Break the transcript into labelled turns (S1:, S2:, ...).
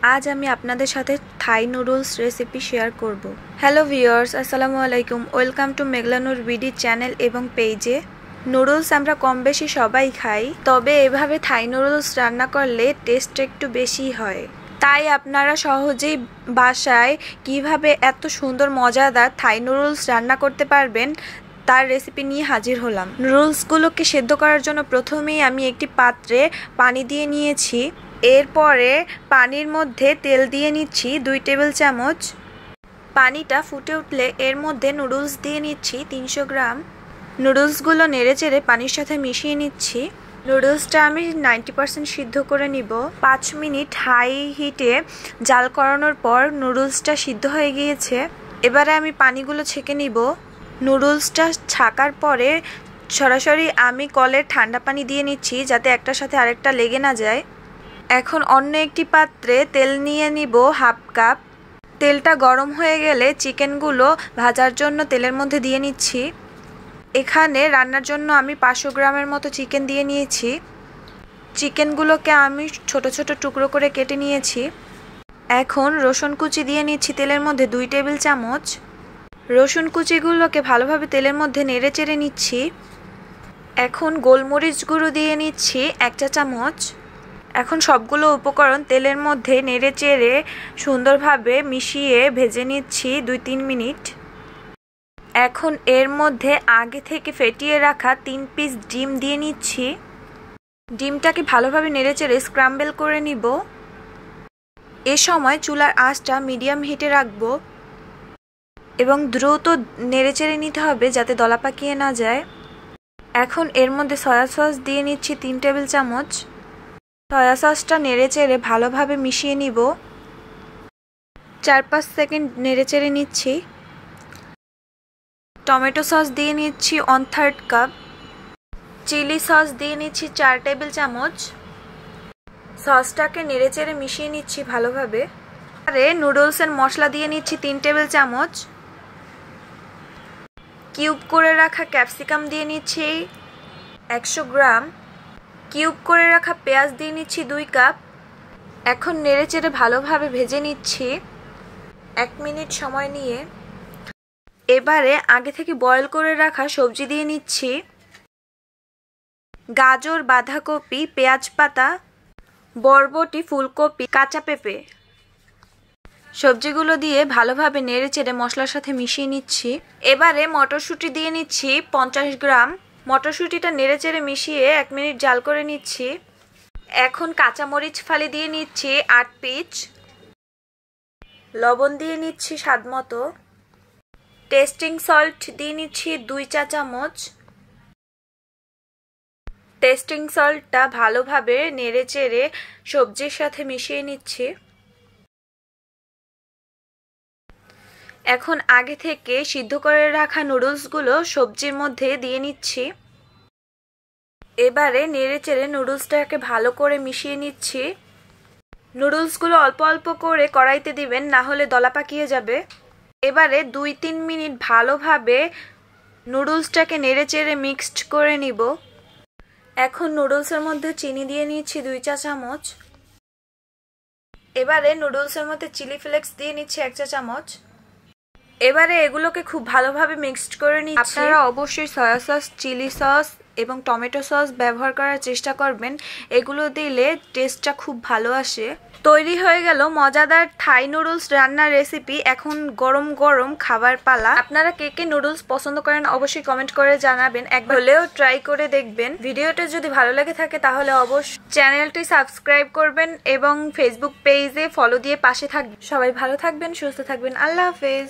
S1: आज আমি আপনাদের সাথে থাই নুডলস রেসিপি শেয়ার করব। হ্যালো ভিউয়ার্স, আসসালামু আলাইকুম। ওয়েলকাম টু মেঘলানুর বিডি চ্যানেল এবং পেজে। নুডলস আমরা কম বেশি সবাই খাই, তবে এভাবে থাই নুডলস রান্না করলে টেস্ট একটু বেশি হয়। তাই আপনারা সহজেই বাসায় কিভাবে এত সুন্দর মজাদার থাই নুডলস রান্না করতে পারবেন তার রেসিপি নিয়ে হাজির হলাম। নুডলসগুলোকে সেদ্ধ করার জন্য প্রথমেই আমি একটি পাত্রে পানি দিয়ে নিয়েছি। এরপরে পানির মধ্যে তেল দিয়ে নিচ্ছি 2 টেবিল চামচ। পানিটা ফুটে উঠলে এর মধ্যে নুডলস দিয়ে নিচ্ছি 300 গ্রাম। নুডলসগুলো নেড়েচেড়ে পানির সাথে মিশিয়ে নিচ্ছি। নুডলসটা আমি 90% সিদ্ধ করে নিব। 5 মিনিট হাই হিটে জাল করানোর পর নুডলসটা সিদ্ধ হয়ে গিয়েছে। এবারে আমি পানিগুলো ছেঁকে নিব। নুডলসটা ছাকার পরে সরাসরি আমি কলের ঠান্ডা পানি দিয়ে নিচ্ছি, যাতে একটার সাথে আরেকটা লেগে না যায়। এখন অন্য একটি পাত্রে তেল নিয়ে নিব হাফ কাপ। তেলটা গরম হয়ে গেলে চিকেনগুলো ভাজার জন্য তেলের মধ্যে দিয়ে নিচ্ছি। এখানে রান্নার জন্য আমি 500 গ্রামের মতো চিকেন দিয়ে নিয়েছি। চিকেনগুলোকে আমি ছোট ছোট টুকরো করে কেটে নিয়েছি। এখন রসুন কুচি দিয়ে নিচ্ছি তেলের মধ্যে 2 টেবিল চামচ। রসুন কুচিগুলোকে ভালোভাবে তেলের মধ্যে নেড়ে চেড়ে নিচ্ছি। এখন গোলমরিচ গুঁড়ো দিয়ে নিচ্ছি 1 চা চামচ। এখন সবগুলো উপকরণ তেলের মধ্যে নেড়ে চেড়ে সুন্দরভাবে মিশিয়ে ভেজে নিচ্ছি 2-3 মিনিট। এখন এর মধ্যে আগে থেকে ফেটিয়ে রাখা 3 পিস ডিম দিয়ে নিচ্ছি। ডিমটাকে ভালোভাবে নেড়ে চেড়ে স্ক্রাম্বল করে নিব। এ সময় চুলার আঁচটা মিডিয়াম হিটে রাখব এবং দ্রুত নেড়ে চেড়ে নিতে হবে যাতে দলা পাকিয়ে না যায়। এখন এর মধ্যে সয়া সস দিয়ে নিচ্ছি 3 টেবিল চামচ। সয়া সসটা নেড়ে চেড়ে ভালোভাবে মিশিয়ে নিব। 4-5 সেকেন্ড নেড়ে চেড়ে নিচ্ছি। টমেটো সস দিয়ে নিচ্ছি 1/3 কাপ। চিলি সস দিয়ে নিচ্ছি 4 টেবিল চামচ। সসটাকে নেড়ে চেড়ে মিশিয়ে নিচ্ছি ভালোভাবে। আরে নুডলসের মশলা দিয়ে নিচ্ছি 3 টেবিল চামচ। কিউব করে রাখা ক্যাপসিকাম দিয়ে নিচ্ছি 100 গ্রাম। কিউব করে রাখা পেঁয়াজ দিয়ে নিচ্ছি 2 কাপ। এখন নেড়ে চেড়ে ভালোভাবে ভেজে নিচ্ছি 1 মিনিট সময় নিয়ে। এবারে আগে থেকে বয়েল করে রাখা সবজি দিয়ে নিচ্ছি। গাজর, বাঁধাকপি, পেঁয়াজ পাতা, বরবটি, ফুলকপি, কাঁচা পেঁপে। সবজিগুলো দিয়ে ভালোভাবে নেড়ে চেড়ে মশলার সাথে মিশিয়ে নিচ্ছি। এবারে মটরশুঁটি দিয়ে নিচ্ছি 50 গ্রাম। মটরশুঁটিটা নেড়ে চেড়ে মিশিয়ে 1 মিনিট জাল করে নিচ্ছি। এখন কাঁচামরিচ ফালি দিয়ে নিচ্ছি 8 পিস। লবণ দিয়ে নিচ্ছি স্বাদ মতো। টেস্টিং সল্ট দিয়ে নিচ্ছি 2 চা চামচ। টেস্টিং সল্টটা ভালোভাবে নেড়ে চেড়ে সবজির সাথে মিশিয়ে নিচ্ছি। এখন আগে থেকে সিদ্ধ করে রাখা নুডলসগুলো সবজির মধ্যে দিয়ে নিচ্ছি। এবারে নেড়ে চেড়ে নুডলসটাকে ভালো করে মিশিয়ে নিচ্ছি। নুডলসগুলো অল্প অল্প করে কড়াইতে দিবেন, না হলে দলা পাকিয়ে যাবে। এবারে 2-3 মিনিট ভালোভাবে নুডলসটাকে নেড়ে চেড়ে মিক্সড করে নিব। এখন নুডলসের মধ্যে চিনি দিয়ে নিচ্ছি 2 চা চামচ। এবারে নুডলসের মধ্যে চিলি ফ্লেক্স দিয়ে নিচ্ছি 1 চা চামচ। এবারে এগুলোকে খুব ভালোভাবে মিক্সড করে নিচ্ছি। আপনারা অবশ্যই সয়া সস, চিলি সস এবং টমেটো সস ব্যবহার করার চেষ্টা করবেন। এগুলো দিলে টেস্টটা খুব ভালো আসে। তৈরি হয়ে গেল মজাদার থাই নুডলস রান্নার রেসিপি। এখন গরম গরম খাবার পালা। আপনারা কে কে নুডলস পছন্দ করেন অবশ্যই কমেন্ট করে জানাবেন। একবার হলেও ট্রাই করে দেখবেন। ভিডিওটা যদি ভালো লেগে থাকে তাহলে অবশ্যই চ্যানেলটি সাবস্ক্রাইব করবেন এবং ফেসবুক পেজে ফলো দিয়ে পাশে থাকবেন। সবাই ভালো থাকবেন, সুস্থ থাকবেন। আল্লাহ হাফেজ।